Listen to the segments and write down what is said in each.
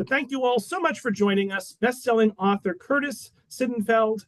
But thank you all so much for joining us. Best-selling author Curtis Sittenfeld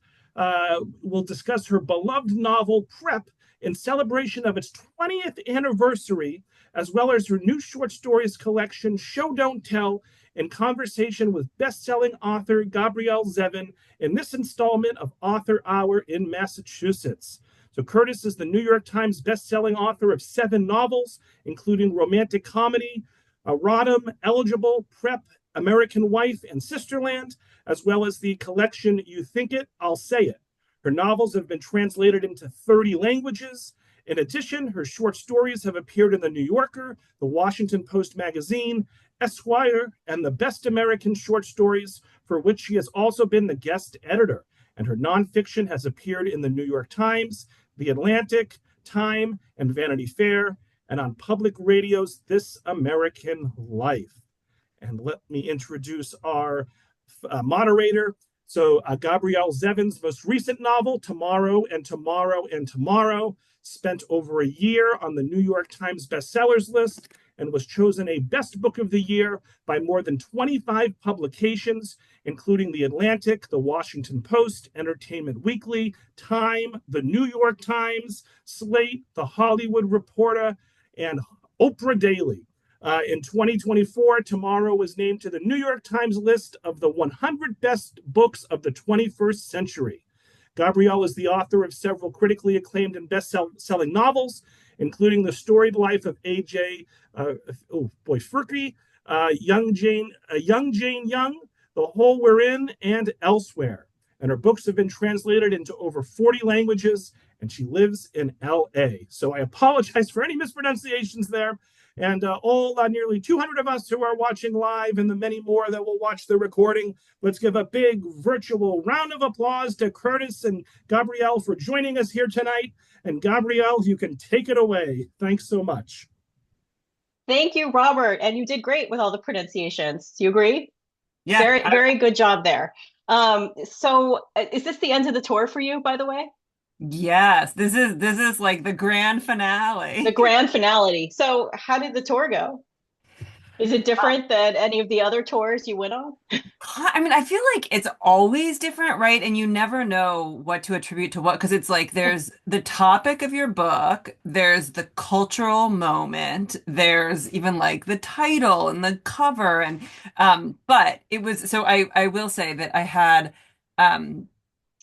will discuss her beloved novel Prep in celebration of its 20th anniversary, as well as her new short stories collection Show Don't Tell, in conversation with best-selling author Gabrielle Zevin in this installment of Author Hour in Massachusetts. So Curtis is the New York Times best-selling author of 7 novels, including romantic comedy, Rodham, Eligible, Prep, American Wife, and Sisterland, as well as the collection You Think It, I'll Say It. Her novels have been translated into 30 languages. In addition, her short stories have appeared in The New Yorker, The Washington Post Magazine, Esquire, and the Best American Short Stories, for which she has also been the guest editor. And her nonfiction has appeared in The New York Times, The Atlantic, Time, and Vanity Fair, and on public radio's This American Life. And let me introduce our moderator. So Gabrielle Zevin's most recent novel, Tomorrow and Tomorrow and Tomorrow, spent over a year on the New York Times bestsellers list and was chosen a Best Book of the Year by more than 25 publications, including The Atlantic, The Washington Post, Entertainment Weekly, Time, The New York Times, Slate, The Hollywood Reporter, and Oprah Daily. In 2024, Tomorrow was named to the New York Times list of the 100 best books of the 21st century. Gabrielle is the author of several critically acclaimed and best-selling novels, including The Storied Life of A.J. Furky, Young Jane Young, The Hole We're In, and Elsewhere. And her books have been translated into over 40 languages, and she lives in L.A. So I apologize for any mispronunciations there. And all nearly 200 of us who are watching live and the many more that will watch the recording, let's give a big virtual round of applause to Curtis and Gabrielle for joining us here tonight. And Gabrielle, you can take it away. Thanks so much. Thank you, Robert. And you did great with all the pronunciations. Do you agree? Yeah. Very good job there. So is this the end of the tour for you, by the way? Yes, this is like the grand finale. The grand finale. So how did the tour go? Is it different than any of the other tours you went on? I mean, I feel like it's always different, right? And you never know what to attribute to what, because it's like there's the topic of your book, there's the cultural moment, there's even like the title and the cover, and but it was so I will say that I had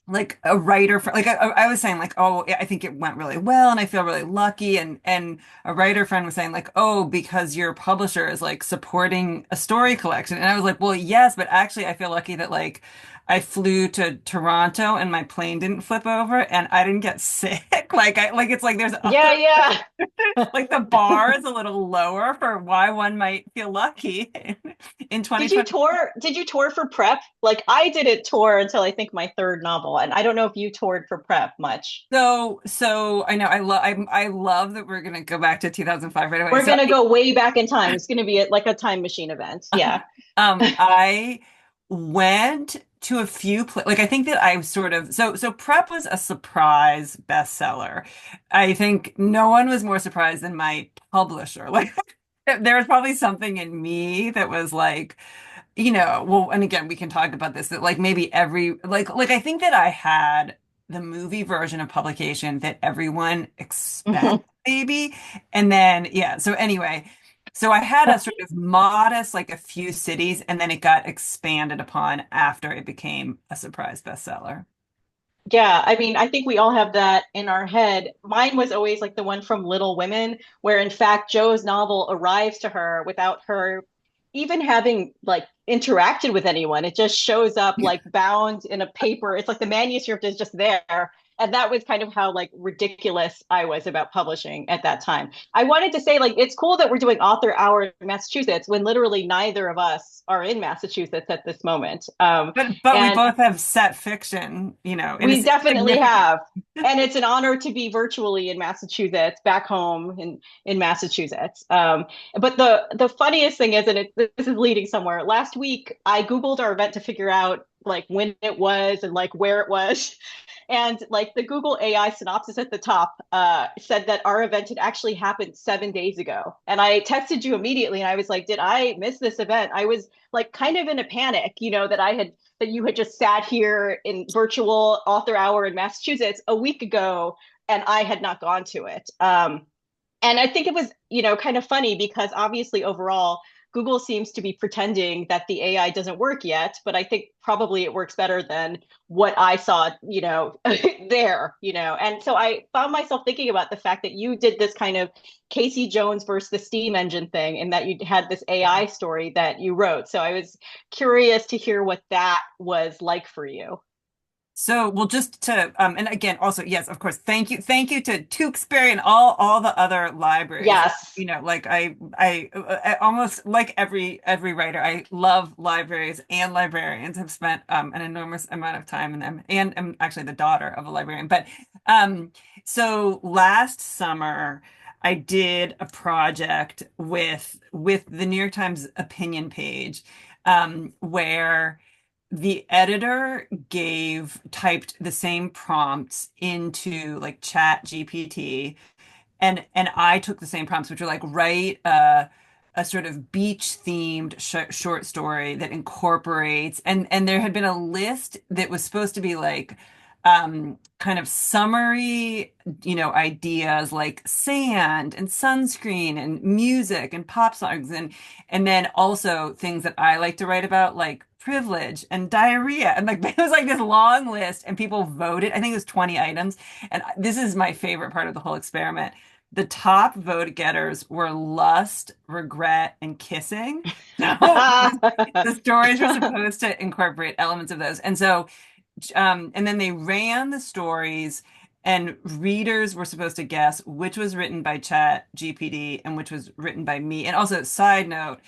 like a writer friend, like I was saying like, oh, I think it went really well and I feel really lucky, and a writer friend was saying like, oh, because your publisher is like supporting a story collection, and I was like, well, yes, but actually I feel lucky that like I flew to Toronto and my plane didn't flip over and I didn't get sick. Like it's like there's Yeah. like the bar is a little lower for why one might feel lucky in 2020. Did you tour for Prep? Like I didn't tour until I think my third novel, and I don't know if you toured for Prep much. So I know I love that we're gonna go back to 2005 right away. We're gonna go way back in time. It's gonna be like a time machine event. Yeah. I went to a few like I think that I sort of so Prep was a surprise bestseller. I think no one was more surprised than my publisher. Like there was probably something in me that was like, well, and again, we can talk about this, that like maybe every like I think that I had the movie version of publication that everyone expects maybe. And then yeah, so anyway, so I had a sort of modest, like a few cities, and then it got expanded upon after it became a surprise bestseller. Yeah, I mean, I think we all have that in our head. Mine was always like the one from Little Women, where in fact Joe's novel arrives to her without her even having like interacted with anyone. It just shows up like bound in a paper. It's like the manuscript is just there. And that was kind of how like ridiculous I was about publishing at that time. I wanted to say like it's cool that we're doing Author Hour in Massachusetts when literally neither of us are in Massachusetts at this moment. But we both have set fiction, we definitely have. And it's an honor to be virtually in Massachusetts, back home in Massachusetts. But the funniest thing is, and this is leading somewhere. Last week, I Googled our event to figure out like when it was and like where it was. And like the Google AI synopsis at the top said that our event had actually happened 7 days ago. And I texted you immediately and I was like, did I miss this event? I was like kind of in a panic, that you had just sat here in virtual author hour in Massachusetts a week ago and I had not gone to it. And I think it was, kind of funny because obviously overall, Google seems to be pretending that the AI doesn't work yet, but I think probably it works better than what I saw, there, And so I found myself thinking about the fact that you did this kind of Casey Jones versus the steam engine thing, and that you had this AI story that you wrote. So I was curious to hear what that was like for you. So, well, just to and again, also, yes, of course, thank you to Tewksbury and all the other libraries. Yes. Like I almost like every writer, I love libraries and librarians. Have spent an enormous amount of time in them, and I'm actually the daughter of a librarian. But so last summer, I did a project with the New York Times opinion page, where the editor typed the same prompts into like Chat GPT, and I took the same prompts, which were like write a sort of beach themed short story that incorporates, and there had been a list that was supposed to be like kind of summary, ideas like sand and sunscreen and music and pop songs, and then also things that I like to write about, like privilege and diarrhea. And like it was like this long list, and people voted. I think it was 20 items. And this is my favorite part of the whole experiment. The top vote getters were lust, regret, and kissing. So the stories were supposed to incorporate elements of those. And so and then they ran the stories, and readers were supposed to guess which was written by Chat GPT and which was written by me. And also, side note,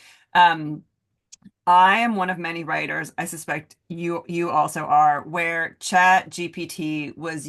I am one of many writers, I suspect you also are, where Chat GPT was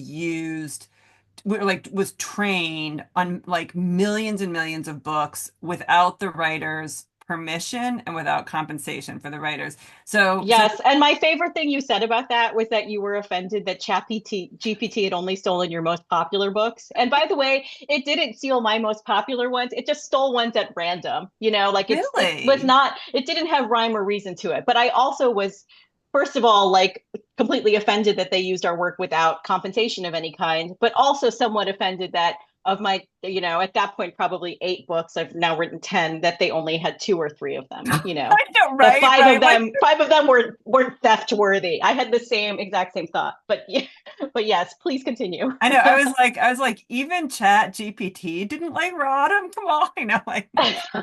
trained on like millions and millions of books without the writer's permission and without compensation for the writers. So Yes, and my favorite thing you said about that was that you were offended that GPT had only stolen your most popular books. And by the way, it didn't steal my most popular ones. It just stole ones at random. Like really, it didn't have rhyme or reason to it. But I also was, first of all, like completely offended that they used our work without compensation of any kind, but also somewhat offended that of my, at that point, probably 8 books, I've now written 10, that they only had 2 or 3 of them, I know, that right, right, like. five of them weren't theft worthy. I had the exact same thought, but yeah, but yes, please continue. I know. I was like, even Chat GPT didn't like Rodham. Come on, like,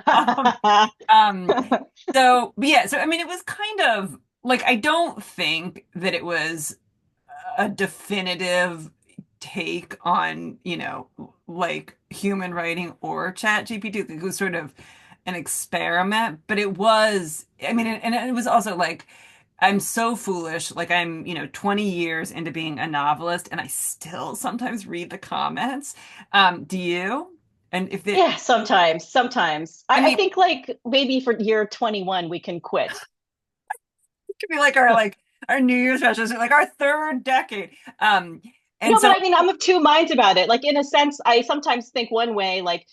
um, um, but yeah. So I mean, it was kind of like I don't think that it was a definitive take on, like human writing or Chat GPT. It was sort of an experiment, but it was. I mean, and it was also like. I'm so foolish. Like I'm, 20 years into being a novelist, and I still sometimes read the comments. Do you? And if it, Yeah, sometimes. I I mean, think like maybe for year 21 we can quit. it could be like our New Year's resolution, like our third decade. And No, but so I mean, I'm of two minds about it. Like, in a sense, I sometimes think one way, like,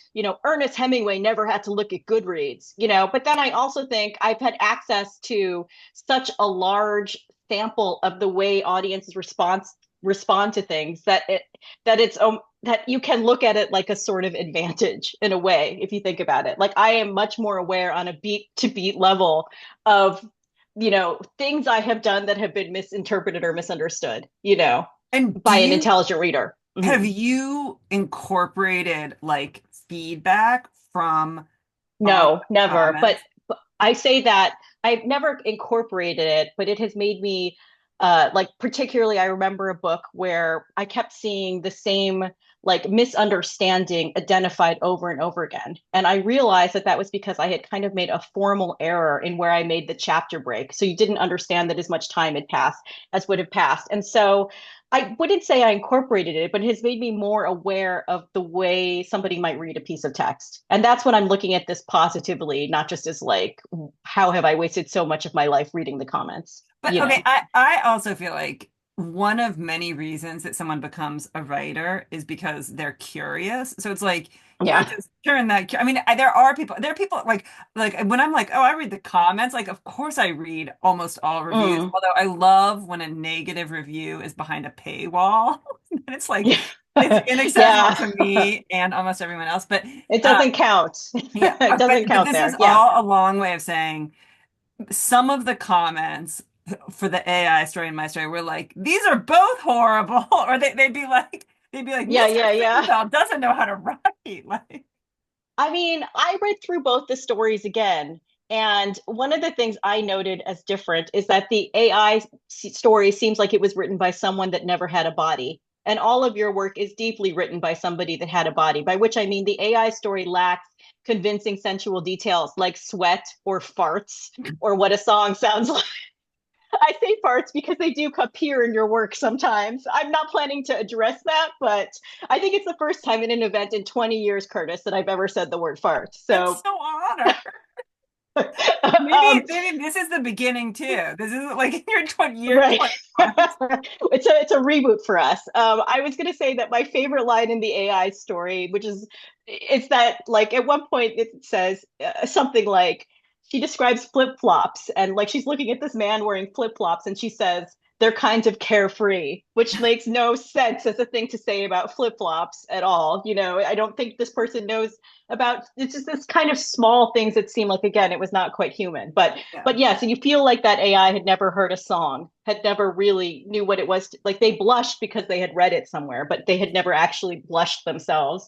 Ernest Hemingway never had to look at Goodreads, but then I also think I've had access to such a large sample of the way audiences respond to things that you can look at it like a sort of advantage in a way, if you think about it. Like, I am much more aware on a beat to beat level of, things I have done that have been misinterpreted or misunderstood, and do by an you intelligent reader. have Mhm. you incorporated like feedback from author No, never. comments? But I say that I've never incorporated it, but it has made me like particularly I remember a book where I kept seeing the same like misunderstanding identified over and over again. And I realized that that was because I had kind of made a formal error in where I made the chapter break. So you didn't understand that as much time had passed as would have passed. And so I wouldn't say I incorporated it, but it has made me more aware of the way somebody might read a piece of text. And that's when I'm looking at this positively, not just as like how have I wasted so much of my life reading the comments, But okay, I also feel like one of many reasons that someone becomes a writer is because they're curious. So it's like you Yeah. just turn that. I mean, there are people like when I'm like, oh, I read the comments. Like, of course, I read almost all reviews. Mm. Although I love when a negative review is behind a paywall, and it's like Yeah. it's inaccessible Yeah. to me and almost everyone else. But It uh, doesn't count. yeah, It doesn't but count this is there. Yeah. all a long way of saying some of the comments for the AI story and my story were like, these are both horrible. Or they'd be like, Yeah, Mr. yeah, yeah. Sittenfeld doesn't know how to write. Like, I mean, I read through both the stories again, and one of the things I noted as different is that the AI story seems like it was written by someone that never had a body. And all of your work is deeply written by somebody that had a body, by which I mean the AI story lacks convincing sensual details like sweat or farts or what a song sounds like. I say farts because they do appear in your work sometimes. I'm not planning to address that, but I think it's the first time in an event in 20 years, Curtis, that I've ever said the word fart. I'm So, so honored. um, Maybe this is the beginning too. This is like in your 20 year right. 21. It's a reboot for us. I was going to say that my favorite line in the AI story, which is, it's that like at one point it says something like she describes flip flops and like she's looking at this man wearing flip flops and she says they're kind of carefree, which makes no sense as a thing to say about flip flops at all. I don't think this person knows about it's just this kind of small things that seem like again it was not quite human, Yeah. but yeah, so you feel like that AI had never heard a song, had never really knew what it was. Like they blushed because they had read it somewhere, but they had never actually blushed themselves.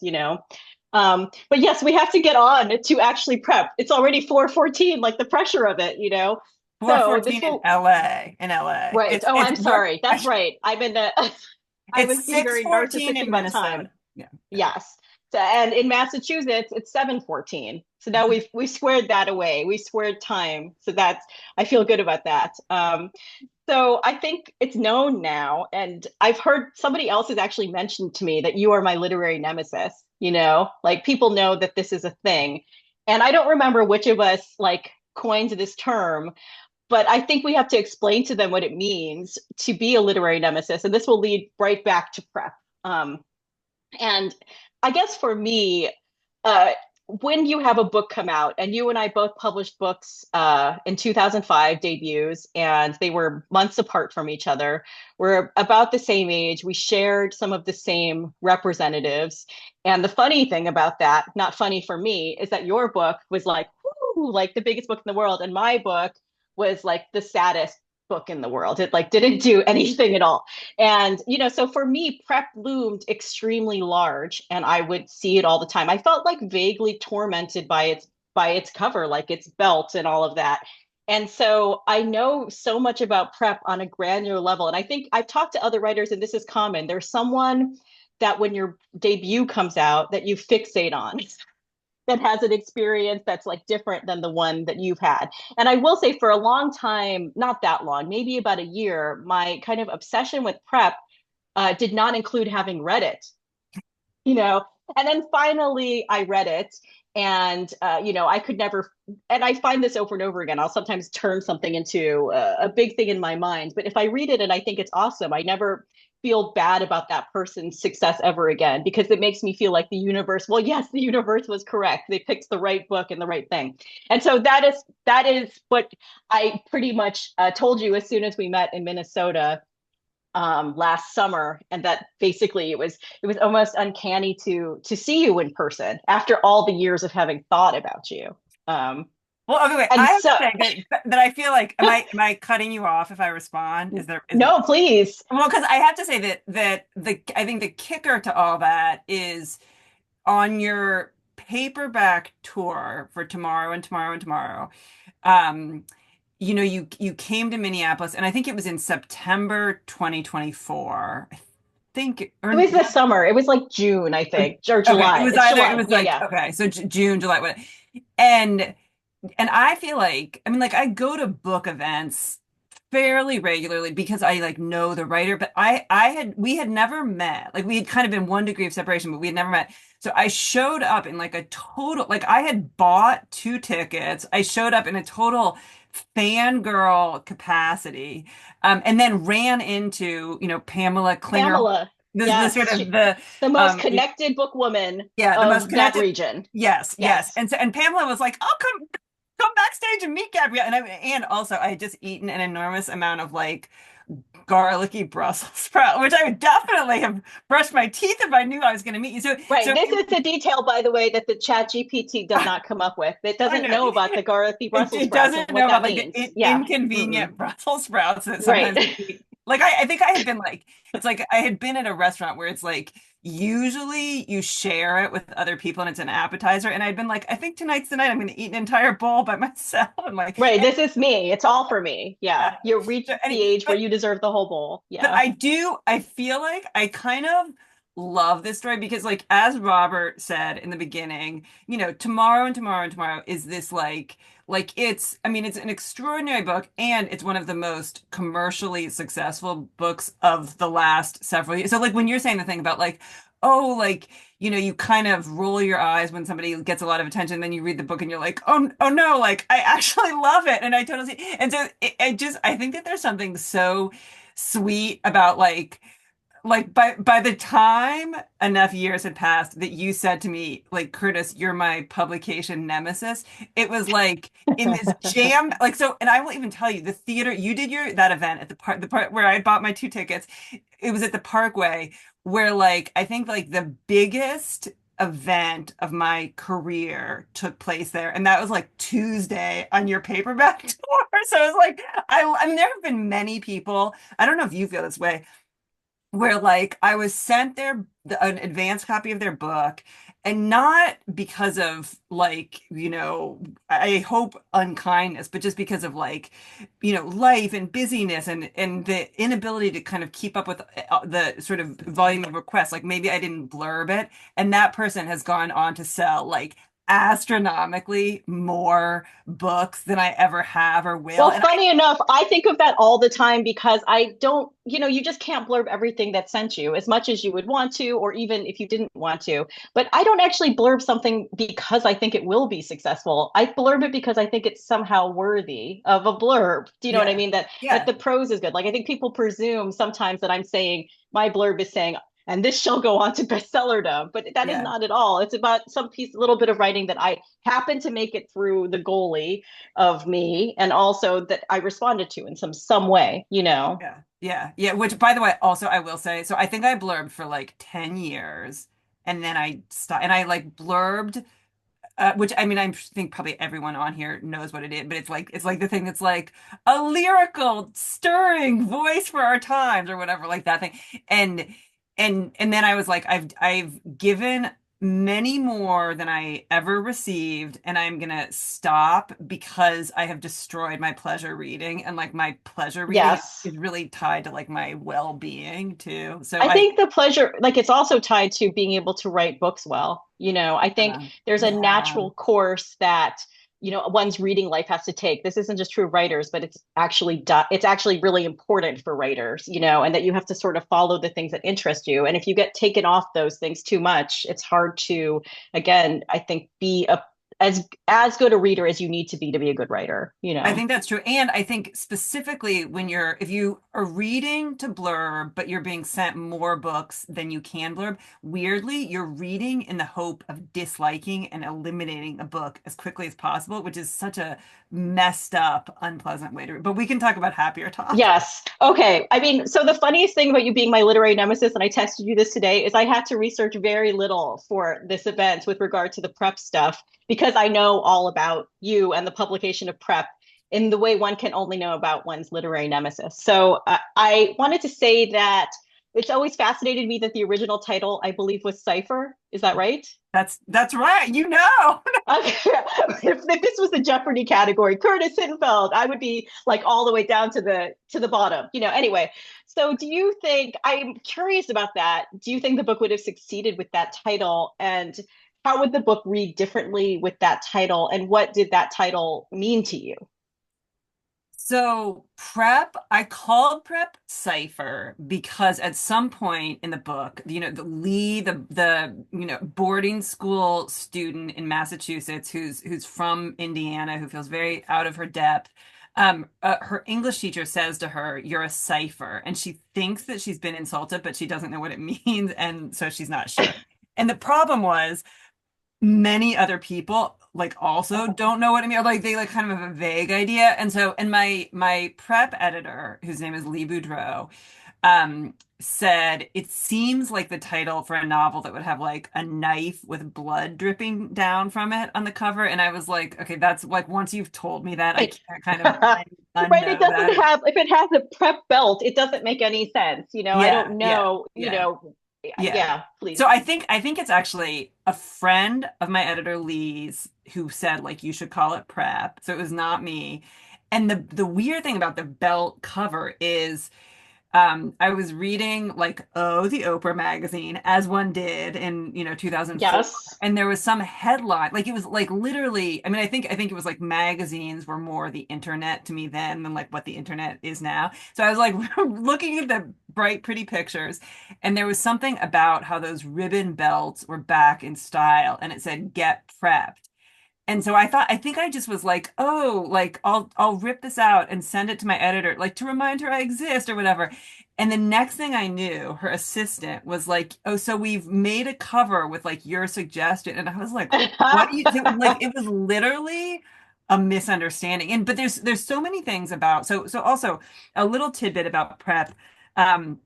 But yes, we have to get on to actually prep. It's already 4:14, like the pressure of it. So this 414 in will, LA. In LA. right. Oh, It's I'm sorry. That's right. I was it's being very 6:14 narcissistic in about time. Minnesota. Yeah. Yes. So, and in Massachusetts, it's 7:14. So now we squared that away. We squared time. So that's I feel good about that. So I think it's known now, and I've heard somebody else has actually mentioned to me that you are my literary nemesis. Like people know that this is a thing, and I don't remember which of us like coined this term, but I think we have to explain to them what it means to be a literary nemesis, and this will lead right back to prep. And I guess for me, uh, when you have a book come out, and you and I both published books in 2005 debuts, and they were months apart from each other. We're about the same age. We shared some of the same representatives. And the funny thing about that, not funny for me, is that your book was like, whoo, like the biggest book in the world, and my book was like the saddest book in the world. It like didn't do anything at all. And, so for me, prep loomed extremely large and I would see it all the time. I felt like vaguely tormented by its cover, like its belt and all of that. And so I know so much about prep on a granular level. And I think I've talked to other writers, and this is common. There's someone that when your debut comes out that you fixate on that has an experience that's like different than the one that you've had. And I will say for a long time, not that long, maybe about a year, my kind of obsession with prep did not include having read it, you know. And then finally I read it, and I could never. And I find this over and over again. I'll sometimes turn something into a big thing in my mind, but if I read it and I think it's awesome, I never feel bad about that person's success ever again, because it makes me feel like the universe, well, yes, the universe was correct, they picked the right book and the right thing. And so that is what I pretty much told you as soon as we met in Minnesota last summer, and that basically it was almost uncanny to see you in person after all the years of having thought about you. Well, okay, wait. And I have so, to say that I feel like am I cutting you off if I respond? Is no, please. well, because I have to say that I think the kicker to all that is on your paperback tour for Tomorrow and Tomorrow and Tomorrow. Um, you came to Minneapolis, and I think it was in September 2024. I think, It was the summer. It was like June, I think, or okay, July. It's it July. was Yeah, like yeah. okay, so June, July, what? And and I feel like I mean, like I go to book events fairly regularly because I like know the writer, but we had never met. Like we had kind of been one degree of separation, but we had never met. So I showed up in like a total, like I had bought 2 tickets. I showed up in a total fangirl capacity, and then ran into, Pamela Klinger, Pamela, the sort yes, of the the most connected book woman yeah, the most of that connected. region. Yes, yes. Yes. And Pamela was like, "I'll come backstage and meet Gabrielle." And also I had just eaten an enormous amount of like garlicky Brussels sprout, which I would definitely have brushed my teeth if I knew I was going to meet you. Right. This is a detail, by the way, that the Chat GPT does not come up with. It I doesn't know know about the garlicky Brussels it sprouts and doesn't what know that about like means. the Yeah. Mm-mm. inconvenient Brussels sprouts that Right. sometimes eat. Like I think I had been like it's like I had been at a restaurant where it's like usually you share it with other people and it's an appetizer, and I'd been like, I think tonight's the night I'm going to eat an entire bowl by myself. And like, Right. This is me. It's all for me. yeah. Yeah. You've reached So the age where you deserve the whole bowl. but Yeah. I feel like I kind of love this story because like as Robert said in the beginning, tomorrow and tomorrow and tomorrow is this like it's I mean it's an extraordinary book, and it's one of the most commercially successful books of the last several years. So like when you're saying the thing about like, oh, like, you kind of roll your eyes when somebody gets a lot of attention, then you read the book and you're like, oh no, like I actually love it. And I totally see. And so I think that there's something so sweet about like by the time enough years had passed that you said to me like, Curtis, you're my publication nemesis, it was like in this jam, like, so, and I will even tell you, the theater you did your that event at the part where I bought my 2 tickets, it was at the Parkway, where like I think like the biggest event of my career took place there, and that was like Tuesday on your paperback tour. So it was like I mean there have been many people, I don't know if you feel this way, where like I was sent an advance copy of their book, and not because of like, I hope unkindness, but just because of like, life and busyness and the inability to kind of keep up with the sort of volume of requests. Like maybe I didn't blurb it, and that person has gone on to sell like astronomically more books than I ever have or will. Well, And funny enough, I think of that all the time because I don't, you just can't blurb everything that's sent you as much as you would want to, or even if you didn't want to. But I don't actually blurb something because I think it will be successful. I blurb it because I think it's somehow worthy of a blurb. Do you know what I yeah, mean? That yeah, the prose is good. Like I think people presume sometimes that I'm saying my blurb is saying, and this shall go on to bestsellerdom, but that is yeah. not at all. It's about some piece, a little bit of writing that I happen to make it through the goalie of me, and also that I responded to in some way. Yeah, yeah, yeah. Which, by the way, also I will say, so I think I blurbed for like 10 years, and then I stopped, and I like blurbed, which I mean, I think probably everyone on here knows what it is, but it's like the thing that's like a lyrical, stirring voice for our times or whatever, like that thing. And and then I was like, I've given many more than I ever received, and I'm gonna stop because I have destroyed my pleasure reading, and like my pleasure reading Yes. is really tied to like my well-being too. So I think the pleasure, like it's also tied to being able to write books well. I think there's a yeah, natural course that, one's reading life has to take. This isn't just true of writers, but it's actually really important for writers, and that you have to sort of follow the things that interest you. And if you get taken off those things too much, it's hard to, again, I think be as good a reader as you need to be a good writer. I think that's true. And I think specifically if you are reading to blurb, but you're being sent more books than you can blurb, weirdly, you're reading in the hope of disliking and eliminating a book as quickly as possible, which is such a messed up, unpleasant way to read. But we can talk about happier topics. Yes. Okay. I mean, so the funniest thing about you being my literary nemesis, and I texted you this today, is I had to research very little for this event with regard to the prep stuff because I know all about you and the publication of prep in the way one can only know about one's literary nemesis. So I wanted to say that it's always fascinated me that the original title, I believe, was Cipher. Is that right? That's right. You know. Okay. If this was the Jeopardy category, Curtis Sittenfeld, I would be like all the way down to the bottom. Anyway. So do you think, I'm curious about that. Do you think the book would have succeeded with that title? And how would the book read differently with that title? And what did that title mean to you? So prep, I called prep cipher because at some point in the book, the Lee, the boarding school student in Massachusetts who's from Indiana, who feels very out of her depth, her English teacher says to her, "You're a cipher," and she thinks that she's been insulted, but she doesn't know what it means, and so she's not sure. And the problem was many other people like also don't know what I mean. Or, like they like kind of have a vague idea. And my prep editor, whose name is Lee Boudreau, said it seems like the title for a novel that would have like a knife with blood dripping down from it on the cover. And I was like, okay, that's like once you've told me that, I Right. can't kind of Right. It unknow doesn't that. have, if it has a prep belt, it doesn't make any sense. I Yeah, don't yeah, know, yeah. Yeah. yeah, please. So I think it's actually a friend of my editor Lee's who said like you should call it prep. So it was not me. And the weird thing about the belt cover is I was reading like the Oprah magazine as one did in 2004, Yes. and there was some headline like it was like literally, I mean I think it was like magazines were more the internet to me then than like what the internet is now. So I was like looking at the bright pretty pictures, and there was something about how those ribbon belts were back in style, and it said get prepped. And so I think I just was like, oh, like I'll rip this out and send it to my editor, like to remind her I exist or whatever. And the next thing I knew, her assistant was like, oh, so we've made a cover with like your suggestion. And I was like, what do you think? Like it was literally a misunderstanding. And but there's so many things about so also a little tidbit about prep. Um,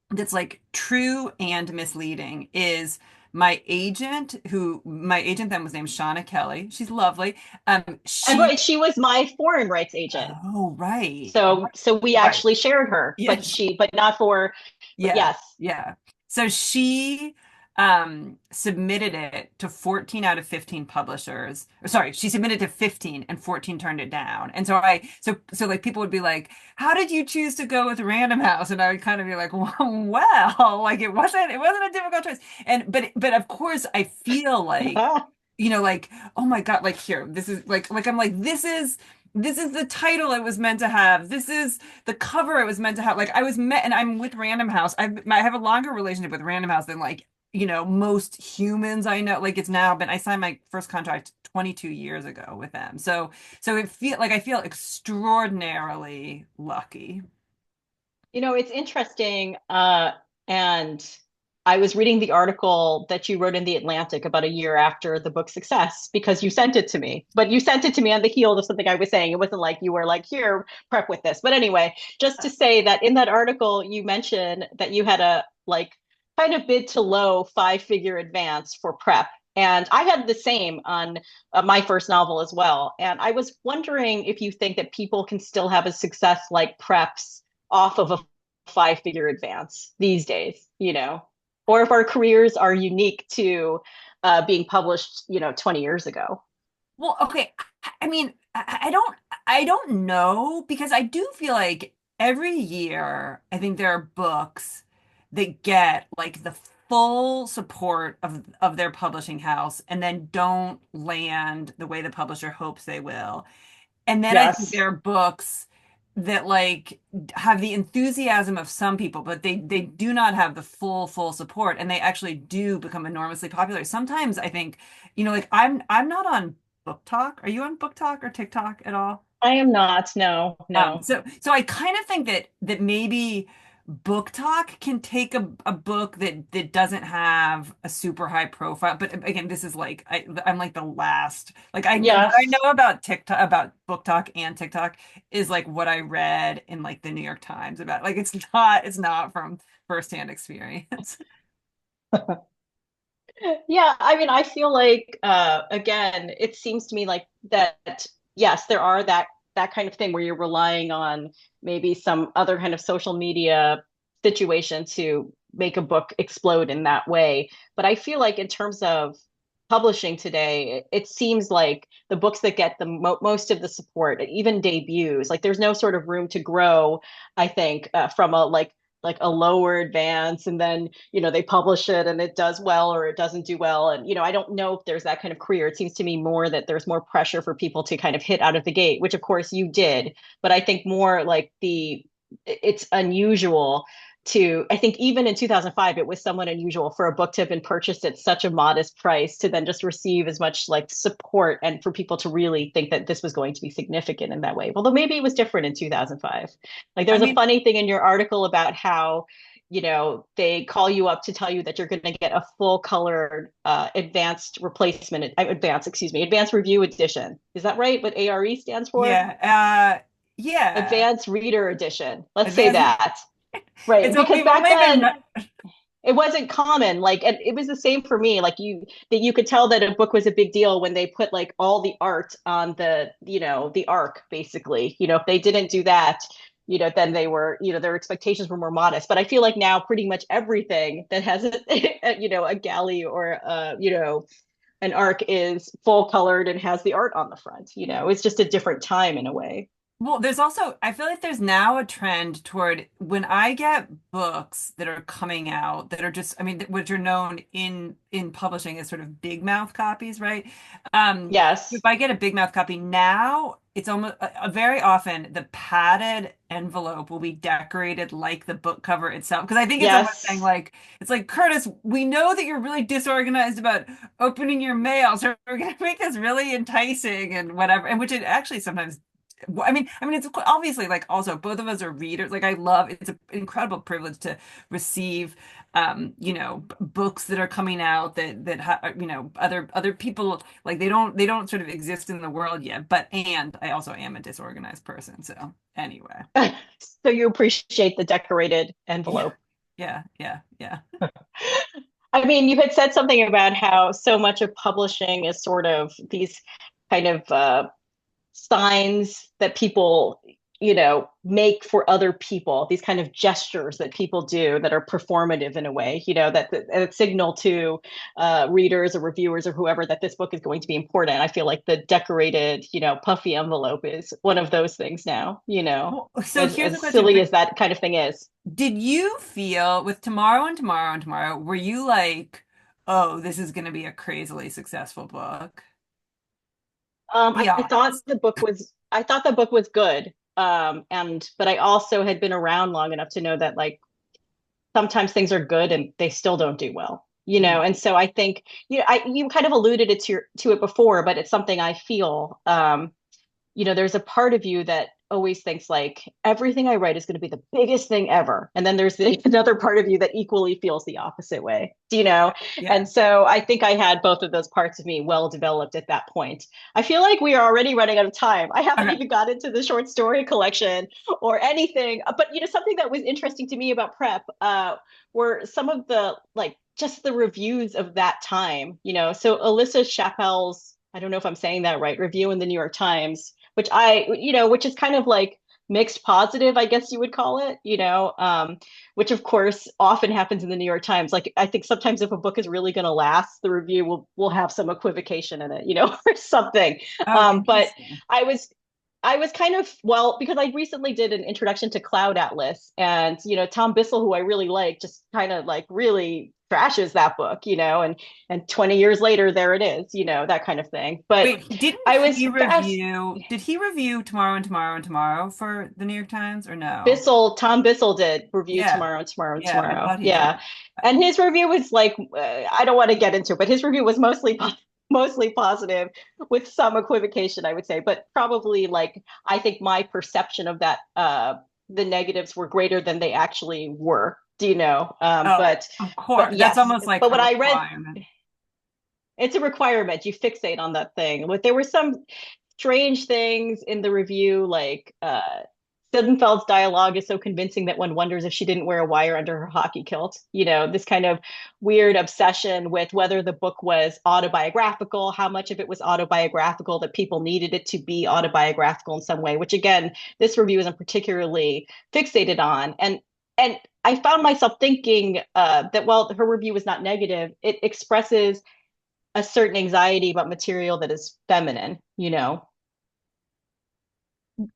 that's like true and misleading is my agent then was named Shauna Kelly. She's lovely. And She right, she was my foreign rights agent. Oh right. So we Right. actually shared her, Yes. but not for, but Yeah. yes. Yeah. So she submitted it to 14 out of 15 publishers. Or sorry, she submitted to 15 and 14 turned it down. And so like people would be like, "How did you choose to go with Random House?" And I would kind of be like, "Well, like it wasn't a difficult choice." And but of course I feel like like, oh my God, like here, this is like I'm like, this is the title it was meant to have. This is the cover it was meant to have. Like I was met, and I'm with Random House. I have a longer relationship with Random House than like, most humans I know. Like it's now been, I signed my first contract 22 years ago with them. So I feel extraordinarily lucky. It's interesting. And I was reading the article that you wrote in The Atlantic about a year after the book's success because you sent it to me, but you sent it to me on the heels of something I was saying. It wasn't like you were like, here, prep with this. But anyway, just to say that in that article, you mentioned that you had a like kind of mid to low five-figure advance for prep. And I had the same on my first novel as well. And I was wondering if you think that people can still have a success like preps off of a five-figure advance these days, or if our careers are unique to being published, 20 years ago. Well, okay. I mean, I don't know because I do feel like every year I think there are books that get like the full support of their publishing house and then don't land the way the publisher hopes they will. And then I think Yes. there are books that like have the enthusiasm of some people, but they do not have the full support, and they actually do become enormously popular. Sometimes I think, like I'm not on Book Talk. Are you on Book Talk or TikTok at all? I am not. No, no. So I kind of think that maybe Book Talk can take a book that doesn't have a super high profile. But again, this is like I'm like the last like what I Yes. know about TikTok, about Book Talk and TikTok is like what I read in like the New York Times about, like it's not from firsthand experience. Yeah, I mean, I feel like again, it seems to me like that yes, there are that kind of thing where you're relying on maybe some other kind of social media situation to make a book explode in that way. But I feel like in terms of publishing today, it seems like the books that get the most of the support, even debuts, like there's no sort of room to grow, I think, from a like like a lower advance, and then, they publish it and it does well or it doesn't do well. And, I don't know if there's that kind of career. It seems to me more that there's more pressure for people to kind of hit out of the gate, which of course you did. But I think more like it's unusual I think even in 2005, it was somewhat unusual for a book to have been purchased at such a modest price to then just receive as much like support, and for people to really think that this was going to be significant in that way. Although maybe it was different in 2005. Like there's a funny thing in your article about how, they call you up to tell you that you're going to get a full colored advanced review edition. Is that right? What ARE stands for? Yeah. Yeah. Advanced reader edition. Let's say that. Right. It's because back then it wasn't common. Like, and it was the same for me. Like you could tell that a book was a big deal when they put like all the art on the arc, basically. If they didn't do that, then they were, their expectations were more modest. But I feel like now pretty much everything that has a galley or an arc is full colored and has the art on the front. It's just a different time in a way. Well, there's also, I feel like there's now a trend toward when I get books that are coming out that are just, I mean, which are known in publishing as sort of big mouth copies, right? Yes. If I get a big mouth copy now, it's almost very often the padded envelope will be decorated like the book cover itself. Because I think it's almost saying like, it's like, Curtis, we know that you're really disorganized about opening your mail, so we're going to make this really enticing and whatever, and which it actually sometimes I mean, it's obviously like also both of us are readers. Like it's an incredible privilege to receive, books that are coming out that other people like they don't sort of exist in the world yet. And I also am a disorganized person. So anyway, so you appreciate the decorated envelope. Yeah. I mean, you had said something about how so much of publishing is sort of these kind of signs that people make for other people, these kind of gestures that people do that are performative in a way, that signal to readers or reviewers or whoever that this book is going to be important. I feel like the decorated puffy envelope is one of those things now, so here's as silly as that kind of thing is. Did you feel with Tomorrow and Tomorrow and Tomorrow, were you like, oh, this is going to be a crazily successful book? I thought the book was good. But I also had been around long enough to know that like sometimes things are good and they still don't do well, and so I think, you kind of alluded to it before, but it's something I feel, there's a part of you that always thinks like everything I write is going to be the biggest thing ever. And then there's another part of you that equally feels the opposite way, Yeah. And so I think I had both of those parts of me well developed at that point. I feel like we are already running out of time. I haven't even got into the short story collection or anything, but something that was interesting to me about prep were some of the, like, just the reviews of that time, so Alyssa Chappell's, I don't know if I'm saying that right, review in the New York Times, which which is kind of like mixed positive, I guess you would call it, which of course often happens in the New York Times. Like, I think sometimes if a book is really going to last, the review will have some equivocation in it, or something. But I was kind of, because I recently did an introduction to Cloud Atlas, and, Tom Bissell, who I really like, just kind of like really trashes that book, and 20 years later, there it is, that kind of thing. But wait, did he review Tomorrow and Tomorrow and Tomorrow for the New York Times, or no? Tom Bissell did review Tomorrow and Tomorrow and Tomorrow. Yeah. And his review was like, I don't want to get into it, but his review was mostly positive with some equivocation, I would say, but probably, like, I think my perception of that, the negatives were greater than they actually were. But of course, but that's almost like, but when I read, it's a requirement. You fixate on that thing. But there were some strange things in the review, like Sittenfeld's dialogue is so convincing that one wonders if she didn't wear a wire under her hockey kilt. This kind of weird obsession with whether the book was autobiographical, how much of it was autobiographical, that people needed it to be autobiographical in some way, which, again, this review isn't particularly fixated on. And I found myself thinking that while her review was not negative, it expresses a certain anxiety about material that is feminine,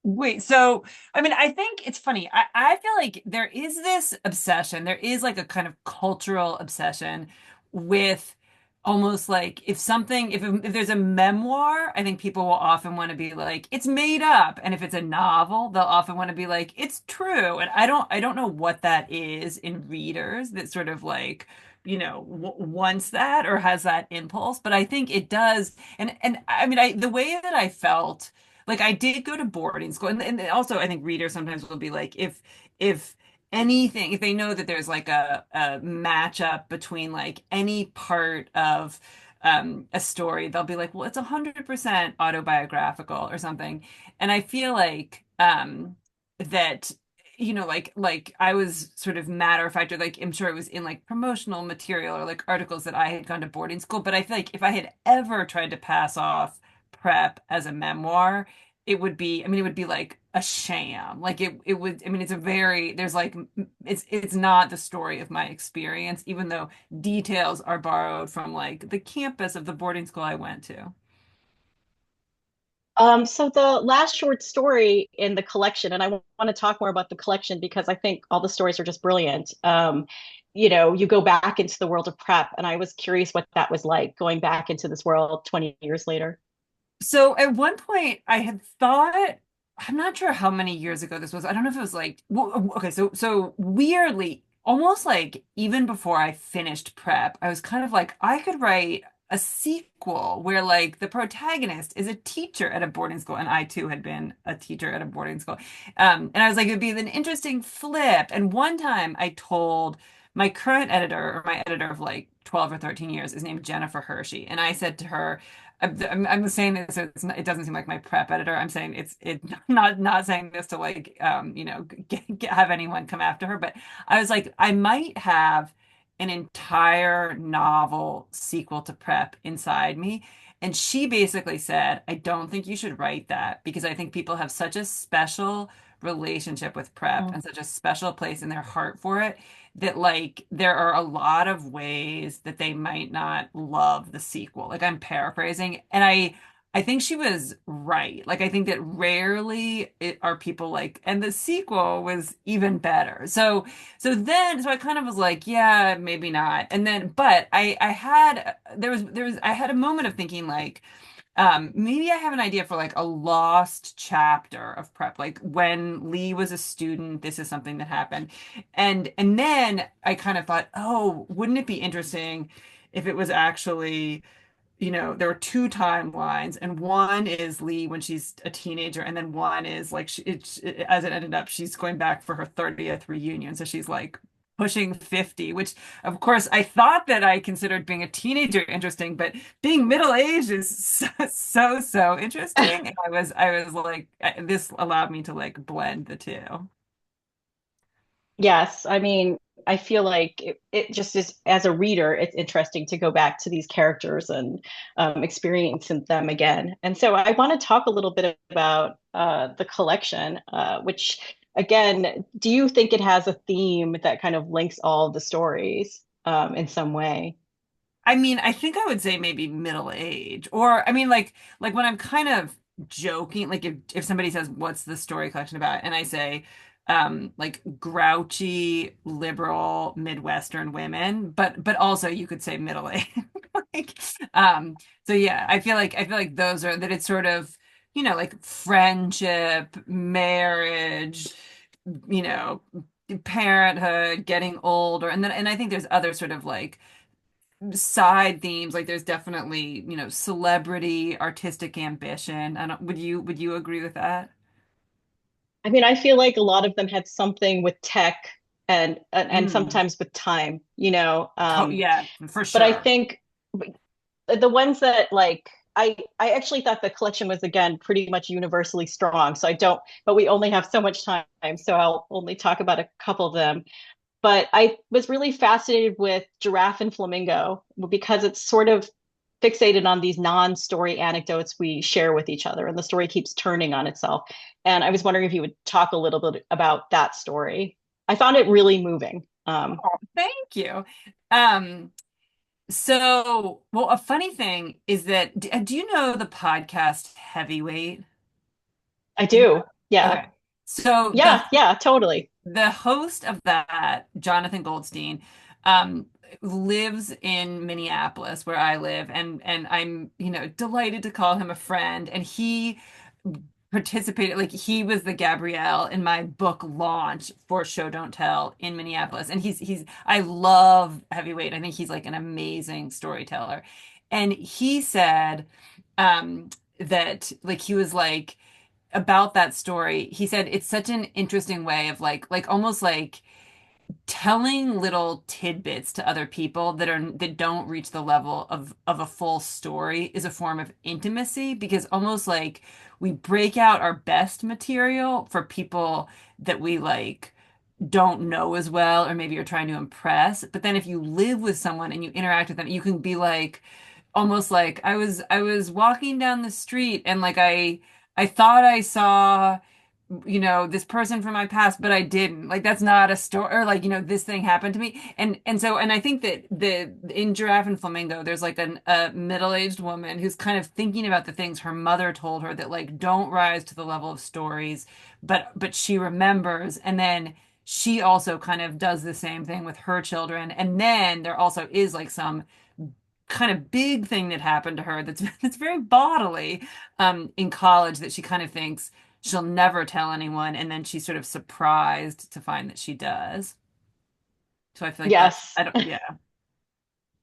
Wait, so I mean, I think it's funny. I feel like there is this obsession, there is like a kind of cultural obsession with almost like if something, if there's a memoir, I think people will often want to be like, it's made up. And if it's a novel, they'll often want to be like, it's true. And I don't know what that is in readers that sort of like, w wants that or has that impulse, but I think it does. And I mean, the way that I felt. Like I did go to boarding school, and also I think readers sometimes will be like, if anything, if they know that there's like a matchup between like any part of a story, they'll be like, well, it's 100% autobiographical or something. And I feel like that, like I was sort of matter of fact, or like I'm sure it was in like promotional material or like articles that I had gone to boarding school. But I feel like if I had ever tried to pass off prep as a memoir, it would be, I mean, it would be like a sham. Like it would, I mean, it's a very, there's like, it's not the story of my experience, even though details are borrowed from like the campus of the boarding school I went to. So the last short story in the collection, and I want to talk more about the collection because I think all the stories are just brilliant. You go back into the world of prep, and I was curious what that was like going back into this world 20 years later. So at one point I had thought, I'm not sure how many years ago this was. I don't know if it was like, well, okay, so weirdly, almost like even before I finished prep, I was kind of like, I could write a sequel where like the protagonist is a teacher at a boarding school, and I too had been a teacher at a boarding school. And I was like, it'd be an interesting flip. And one time I told my current editor, or my editor of like 12 or 13 years, is named Jennifer Hershey, and I said to her, I'm saying this, so it doesn't seem like my prep editor. I'm saying it not saying this to like have anyone come after her, but I was like, I might have an entire novel sequel to prep inside me. And she basically said, I don't think you should write that because I think people have such a special relationship with prep Mm. and such a special place in their heart for it that like there are a lot of ways that they might not love the sequel. Like I'm paraphrasing, and I think she was right. Like I think that rarely are people like, and the sequel was even better. So I kind of was like, yeah, maybe not. And then, but I had there was I had a moment of thinking like maybe I have an idea for like a lost chapter of prep. Like when Lee was a student, this is something that happened. And then I kind of thought, oh, wouldn't it be interesting if it was actually, there were two timelines, and one is Lee when she's a teenager, and then one is like as it ended up, she's going back for her 30th reunion. So she's like pushing 50, which of course I thought that I considered being a teenager interesting, but being middle-aged is so interesting. And I was like, this allowed me to like blend the two. Yes, I mean, I feel like it just is, as a reader, it's interesting to go back to these characters and experiencing them again. And so I want to talk a little bit about the collection, which, again, do you think it has a theme that kind of links all of the stories in some way? I mean, I think I would say maybe middle age, or I mean, like when I'm kind of joking, like if somebody says, "What's the story collection about?" and I say, like grouchy liberal Midwestern women, but also you could say middle age, like, so yeah, I feel like those are that it's sort of like friendship, marriage, you know, parenthood, getting older, and I think there's other sort of like side themes, like there's definitely celebrity, artistic ambition. I don't would you agree with that? I mean, I feel like a lot of them had something with tech and Mm. sometimes with time, you know. Yeah, for But I sure. think the ones that like I actually thought the collection was again pretty much universally strong. So I don't, but we only have so much time, so I'll only talk about a couple of them. But I was really fascinated with Giraffe and Flamingo because it's sort of fixated on these non-story anecdotes we share with each other, and the story keeps turning on itself. And I was wondering if you would talk a little bit about that story. I found it really moving. Thank you. Um, well, a funny thing is that do you know the podcast Heavyweight? I do. Yeah. Okay. So Yeah. Yeah. Totally. the host of that, Jonathan Goldstein, um, lives in Minneapolis where I live, and I'm, delighted to call him a friend. And he participated, like he was the Gabrielle in my book launch for Show Don't Tell in Minneapolis. And he's I love Heavyweight. I think he's like an amazing storyteller. And he said that like he was like about that story. He said it's such an interesting way of like almost like telling little tidbits to other people that don't reach the level of a full story is a form of intimacy, because almost like we break out our best material for people that we like don't know as well, or maybe you're trying to impress. But then if you live with someone and you interact with them, you can be like almost like I was walking down the street and like I thought I saw this person from my past, but I didn't. Like that's not a story, or like, this thing happened to me. And I think that the in Giraffe and Flamingo, there's like a middle-aged woman who's kind of thinking about the things her mother told her that like don't rise to the level of stories, but she remembers. And then she also kind of does the same thing with her children. And then there also is like some kind of big thing that happened to her that's that's very bodily in college, that she kind of thinks she'll never tell anyone, and then she's sort of surprised to find that she does. So I feel like that Yes. I don't yeah.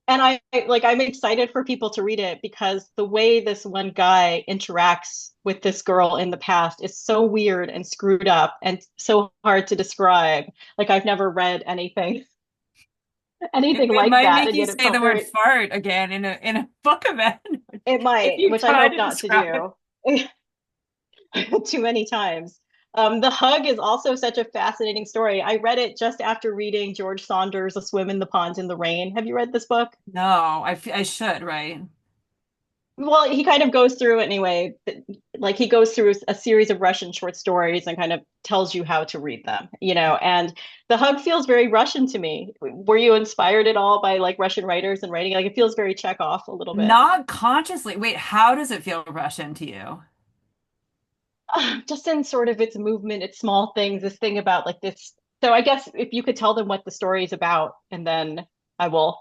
And I'm excited for people to read it because the way this one guy interacts with this girl in the past is so weird and screwed up and so hard to describe. Like I've never read It, anything it like might that, make and you yet it say the felt word very, fart again in a book event it if might, you which I try hope to not to describe. do too many times. The Hug is also such a fascinating story. I read it just after reading George Saunders' A Swim in the Pond in the Rain. Have you read this book? No, I should, right? Well, he kind of goes through anyway. Like he goes through a series of Russian short stories and kind of tells you how to read them, And The Hug feels very Russian to me. Were you inspired at all by like Russian writers and writing? Like it feels very Chekhov a little bit. Not consciously. Wait, how does it feel Russian to you? Just in sort of its movement, its small things, this thing about like this. So I guess if you could tell them what the story is about, and then I will,